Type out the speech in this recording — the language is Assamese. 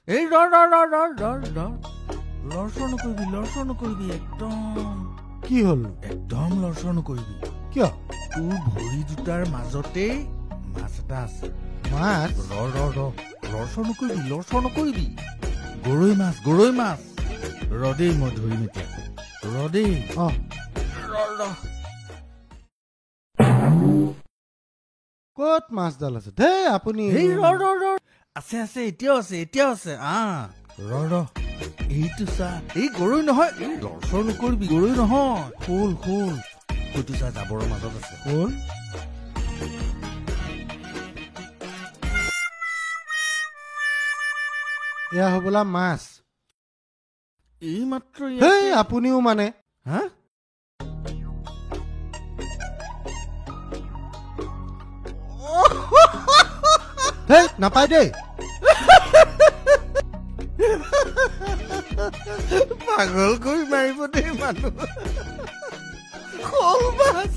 এই লৰচৰ নকৰিবি একদম কি হ'ল একদম লৰচৰ নকৰিবি কিয় তোৰ ভৰি দুটাৰ মাজতে মাছ এটা আছে মাছ লৰচৰ নকৰিবি গৰৈ মাছ ৰদেই মই ধৰিম এতিয়া ৰদেই ক'ত মাছডাল আছে দেই আপুনি আছে এতিয়াও আছে এইটো চা এই গৰৈ নহয় লৰচৰ নকৰিবি গৰৈ নহয় শোল সেইটো চা জাবৰৰ মাজত আছে শোল এয়া হবলা মাছ এই মাত্ৰ আপুনিও মানে হা নাপায় দেই পাগল কৰি মাৰিব দেই মানুহ শোল মাছ